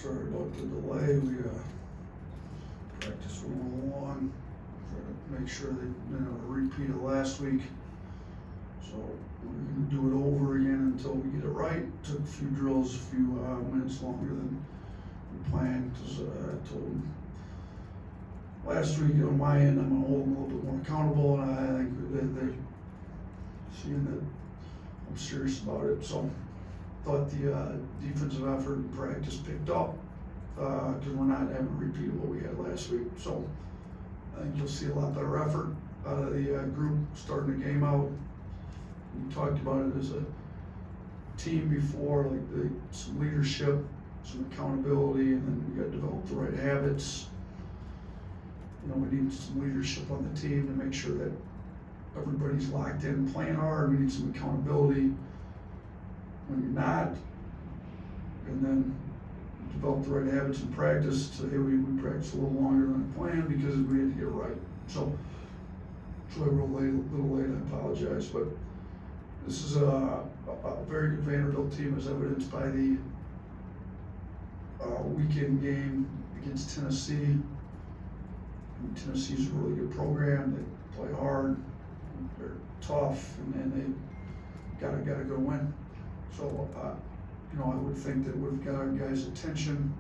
Sorry about the delay. We practice went along. Try to make sure they didn't have a repeat of last week. So we're going to do it over again until we get it right. Took a few drills, a few minutes longer than we planned because I told them last week on my end I'm going to hold them a little bit more accountable, and I think they're seeing that I'm serious about it. So thought the defensive effort in practice picked up because we're not having a repeat of what we had last week. So I think you'll see a lot better effort out of the group starting the game out. We talked about it as a team before, like some leadership, some accountability, and then we got to develop the right habits. You know, we need some leadership on the team to make sure that everybody's locked in, playing hard. We need some accountability when you're not, and then develop the right habits in practice. So hey, we practiced a little longer than I planned because we had to get it right. So I wrote a little late. I apologize, but this is a very good Vanderbilt team, as evidenced by the weekend game against Tennessee. And Tennessee's a really good program. They play hard, they're tough, and they gotta go win. So you know, I would think that we've got our guys' attention.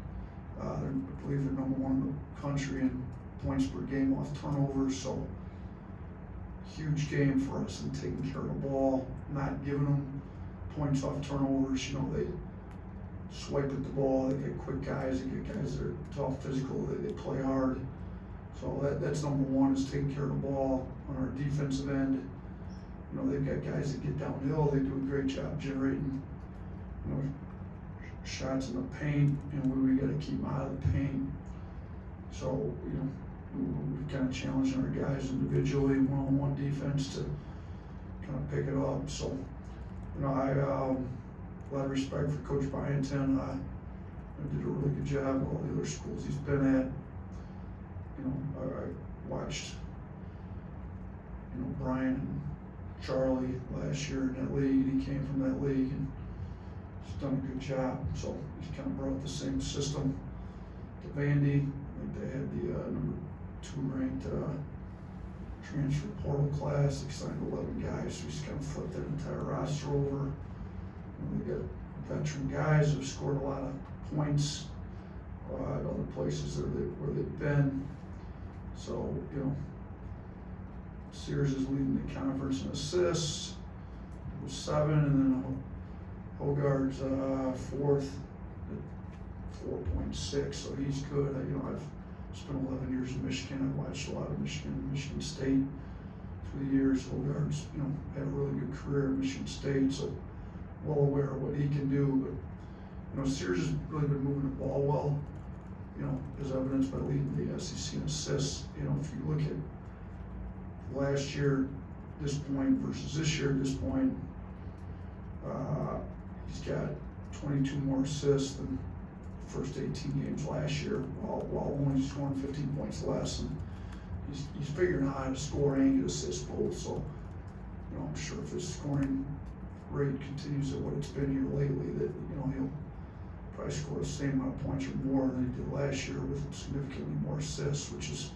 I believe they're number one in the country in points per game off turnovers. So huge game for us in taking care of the ball, not giving them points off turnovers. You know, they swipe at the ball, they get quick guys, they get guys that are tough, physical, they play hard. So that's number one, is taking care of the ball. On our defensive end, you know, they've got guys that get downhill, they do a great job generating, you know, shots in the paint, and we got to keep them out of the paint. So, you know, we're kind of challenging our guys individually, one-on-one defense to kind of pick it up. So, you know, I have a lot of respect for Coach Byington. He did a really good job at all the other schools he's been at. You know, I watched, you know, Brian and Charlie last year in that league, and he came from that league, and he's done a good job. So he's kind of brought the same system to Vandy. I think they had the number 2 ranked transfer portal class. They signed 11 guys, so he's kind of flipped that entire roster over. And they got veteran guys who've scored a lot of points at other places where they've been. So, you know, Sears is leading the conference in assists with 7, and then Hogarth's 4th at 4.6. So he's good. You know, I've spent 11 years in Michigan. I've watched a lot of Michigan and Michigan State through the years. Hogarth's, you know, had a really good career at Michigan State, so well aware of what he can do. But, you know, Sears has really been moving the ball well, you know, as evidenced by leading the SEC in assists. You know, if you look at last year, this point versus this year, this point, he's got 22 more assists than the first 18 games last year, while only scoring 15 points less. And he's figuring out how to score and get assists both. So, you know, I'm sure if his scoring rate continues at what it's been here lately, that, you know, he'll probably score the same amount of points or more than he did last year, with significantly more assists, which is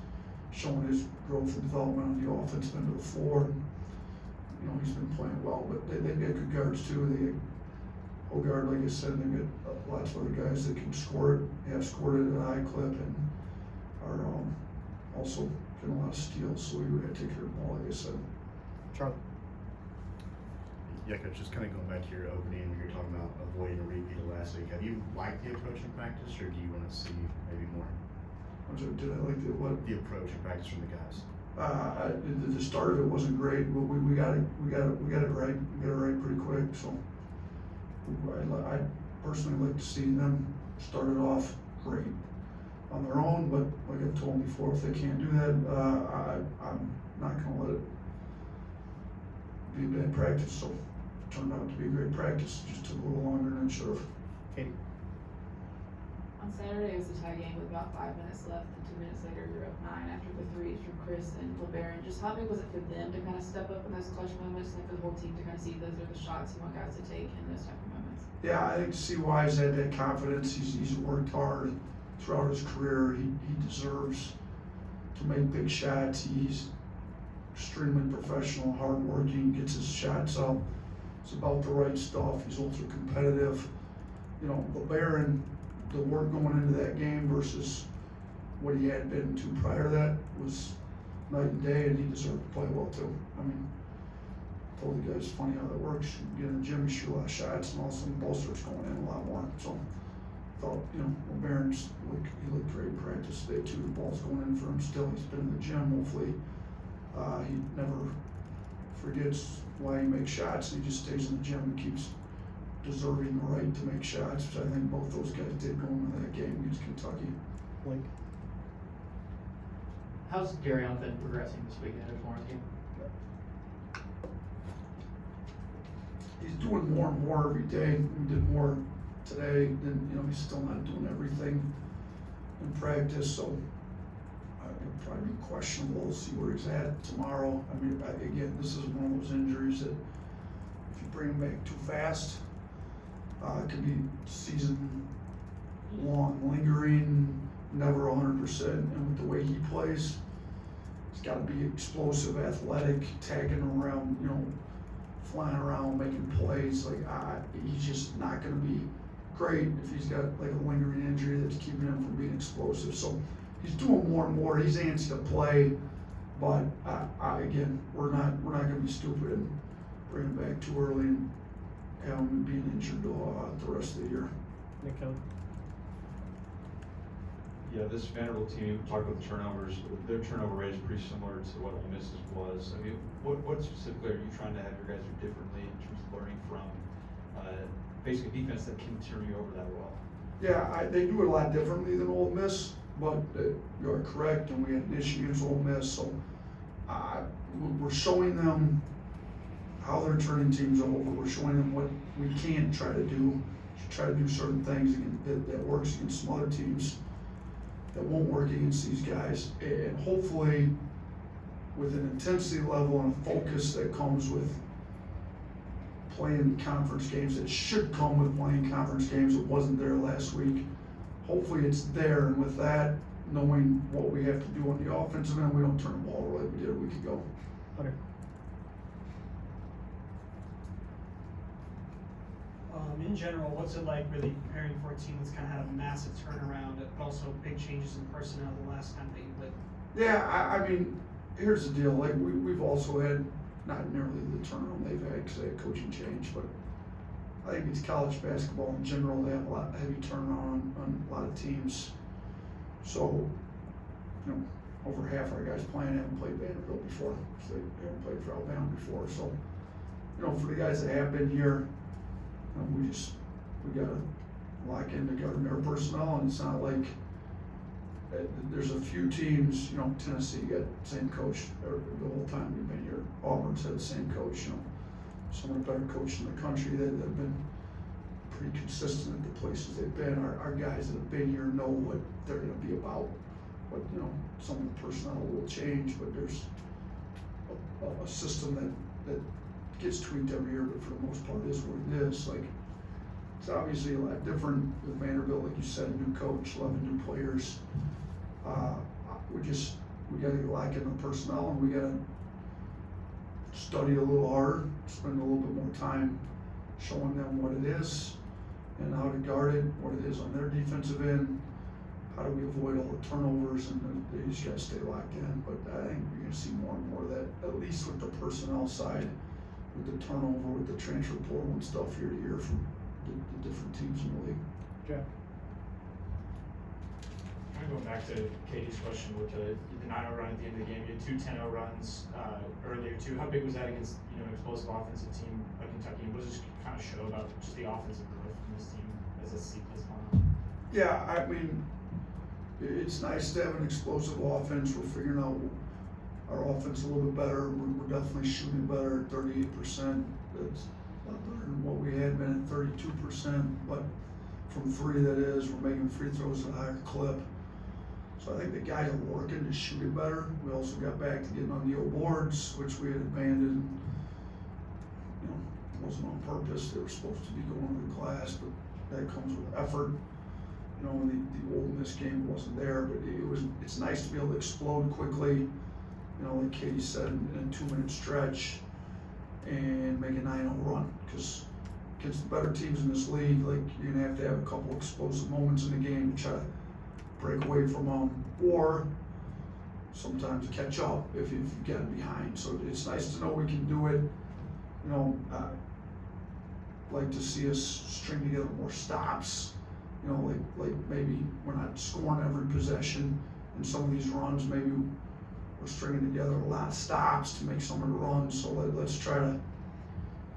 showing his growth and development on the offensive end of the floor. You know, he's been playing well, but they've got good guards too. They got Hogarth, like I said, they've got lots of other guys that can score it, have scored it at a high clip, and are also getting a lot of steals. So we got to take care of the ball, like I said. Charlie. Yeah, Coach, just kind of going back to your opening, you're talking about avoiding a repeat of last week. Have you liked the approach in practice, or do you want to see maybe more? Did I like the what? The approach in practice from the guys. The start of it wasn't great, but we got it right. We got it right pretty quick. So I personally like to see them start it off great on their own. But like I've told them before, if they can't do that, I'm not going to let it be a bad practice. So it turned out to be a great practice. It just took a little longer than it should have. Katie. On Saturday, it was a tie game with about 5 minutes left, and 2 minutes later, you're up 9 after the threes from Chris and LeBaron. Just how big was it for them to kind of step up in those clutch moments, like the whole team to kind of see those are the shots you want guys to take in those type of moments. Yeah, I think CY's had that confidence. He's worked hard throughout his career. He deserves to make big shots. He's extremely professional, hardworking, gets his shots up. It's about the right stuff. He's ultra competitive. You know, LeBaron, the work going into that game versus what he had been to prior to that was night and day, and he deserved to play well too. I mean, I told the guys, funny how that works. You get in the gym, you shoot a lot of shots, and all of a sudden the ball starts going in a lot more. So I thought, you know, LeBaron's he looked great in practice today too. The ball's going in for him still. He's been in the gym. Hopefully, he never forgets why he makes shots. He just stays in the gym and keeps deserving the right to make shots, which I think both those guys did going into that game against Kentucky. Blake. How's Darion been progressing this weekend at Florence game? He's doing more and more every day. We did more today than, you know, he's still not doing everything in practice, so it'll probably be questionable. We'll see where he's at tomorrow. I mean, again, this is one of those injuries that if you bring him back too fast, it could be season long, lingering, never 100%. And with the way he plays, he's got to be explosive, athletic, tagging around, you know, flying around, making plays. Like, he's just not going to be great if he's got like a lingering injury that's keeping him from being explosive. So he's doing more and more. He's antsy to play, but again, we're not going to be stupid and bring him back too early and have him being injured the rest of the year. Nick Oats. Yeah, this Vanderbilt team, we talked about the turnovers. Their turnover rate is pretty similar to what Ole Miss's was. I mean, what specifically are you trying to have your guys do differently in terms of learning from basically defense that can turn you over that well? Yeah, they do it a lot differently than Ole Miss, but you are correct, and we had an issue against Ole Miss, so we're showing them how they're turning teams over. We're showing them what we can try to do certain things that works against some other teams that won't work against these guys, and hopefully with an intensity level and a focus that comes with playing conference games, that should come with playing conference games. It wasn't there last week. Hopefully it's there, and with that, knowing what we have to do on the offensive end, we don't turn the ball over like we did a week ago. Hunter. In general, what's it like really preparing for a team that's kind of had a massive turnaround, but also big changes in personnel the last time that you played? Yeah, I mean, here's the deal. Like we've also had not nearly the turnaround they've had because they had coaching change, but I think it's college basketball in general. They have a lot of heavy turnaround on a lot of teams. So, you know, over half our guys playing haven't played Vanderbilt before, so they haven't played for Alabama before. So, you know, for the guys that have been here, we gotta lock in together their personnel, and it's not like there's a few teams, you know, Tennessee got the same coach the whole time we've been here. Auburn's had the same coach, you know, some of the better coaches in the country that have been pretty consistent at the places they've been. Our guys that have been here know what they're gonna be about. But, you know, some of the personnel will change, but there's a system that gets tweaked every year, but for the most part is what it is. Like, it's obviously a lot different with Vanderbilt, like you said, a new coach, 11 new players. We gotta lock in the personnel, and we gotta study a little harder, spend a little bit more time showing them what it is and how to guard it, what it is on their defensive end, how do we avoid all the turnovers, and they just gotta stay locked in. But I think you're gonna see more and more of that, at least with the personnel side, with the turnover, with the transfer portal and stuff year to year from the different teams in the league. Jack. Kind of going back to Katie's question with the 9-0 run at the end of the game, you had 2 10-0 runs earlier too. How big was that against, you know, an explosive offensive team like Kentucky? What does this kind of show about just the offensive growth from this team as this season has gone on? Yeah, I mean, it's nice to have an explosive offense. We're figuring out our offense a little bit better. We're definitely shooting better at 38%. That's a lot better than what we had been at 32%. But from 3, that is, we're making free throws at a higher clip. So I think the guys are working to shoot it better. We also got back to getting on the old boards, which we had abandoned. You know, it wasn't on purpose. They were supposed to be going to the class, but that comes with effort. You know, the Ole Miss game wasn't there, but it's nice to be able to explode quickly. You know, like Katie said, in a 2-minute stretch and make a 9-0 run. Because against the better teams in this league, like, you're gonna have to have a couple explosive moments in the game to try to break away from them, or sometimes catch up if you've gotten behind. So it's nice to know we can do it. You know, like to see us string together more stops. You know, like maybe we're not scoring every possession in some of these runs. Maybe we're stringing together a lot of stops to make some of the runs. So let's try to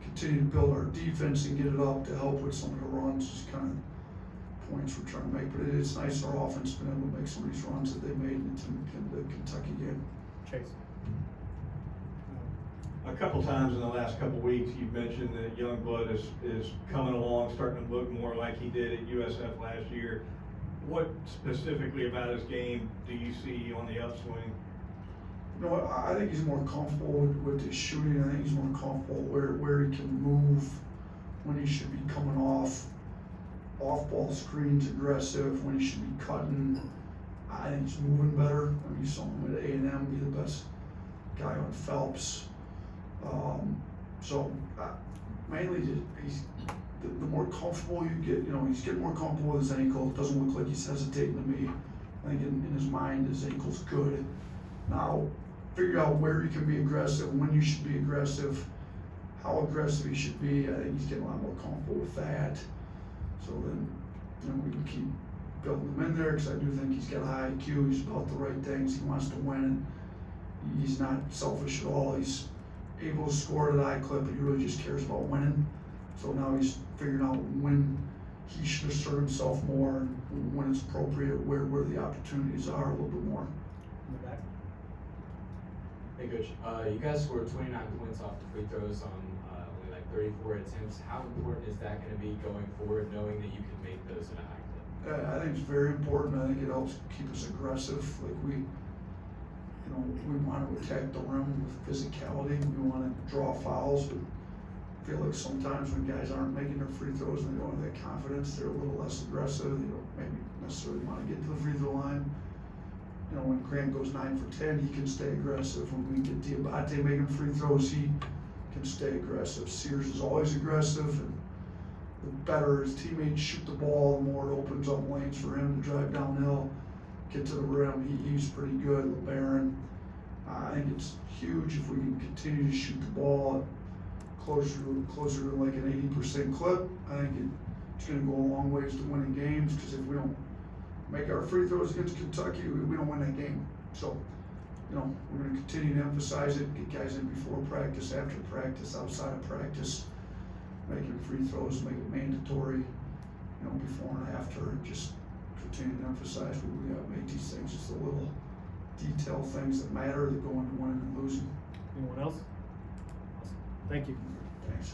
continue to build our defense and get it up to help with some of the runs. Just kind of points we're trying to make. But it's nice our offense has been able to make some of these runs that they made in the Kentucky game. Chase. A couple times in the last couple weeks, you've mentioned that Youngblood is coming along, starting to look more like he did at USF last year. What specifically about his game do you see on the upswing? You know, I think he's more comfortable with his shooting. I think he's more comfortable where he can move when he should be coming off ball screens, aggressive, when he should be cutting. I think he's moving better. I mean, you saw him at A&M be the best guy on Phelps. Mainly he's the more comfortable you get, you know, he's getting more comfortable with his ankle. It doesn't look like he's hesitating to me. I think in his mind, his ankle's good. Now, figure out where you can be aggressive, when you should be aggressive, how aggressive he should be. I think he's getting a lot more comfortable with that. So then, you know, we can keep building him in there, because I do think he's got a high IQ. He's about the right things. He wants to win. He's not selfish at all. He's able to score at a high clip, but he really just cares about winning. So now he's figuring out when he should assert himself more, and when it's appropriate, where the opportunities are a little bit more. In the back. Hey Coach, you guys scored 29 points off the free throws on only like 34 attempts. How important is that going to be going forward, knowing that you can make those at a high clip? I think it's very important. I think it helps keep us aggressive. Like we want to attack the rim with physicality. We want to draw fouls, but I feel like sometimes when guys aren't making their free throws and they don't have that confidence, they're a little less aggressive. They don't maybe necessarily want to get to the free throw line. You know, when Grant goes 9 for 10, he can stay aggressive. When we get Diabate making free throws, he can stay aggressive. Sears is always aggressive, and the better his teammates shoot the ball, the more it opens up lanes for him to drive downhill, get to the rim. He's pretty good. LeBaron, I think it's huge if we can continue to shoot the ball closer to like an 80% clip. I think it's going to go a long ways to winning games, because if we don't make our free throws against Kentucky, we don't win that game. So, you know, we're going to continue to emphasize it, get guys in before practice, after practice, outside of practice, making free throws, make it mandatory, you know, before and after, just continue to emphasize we got to make these things just the little detail things that matter that go into winning and losing. Anyone else? Awesome. Thank you. Thanks.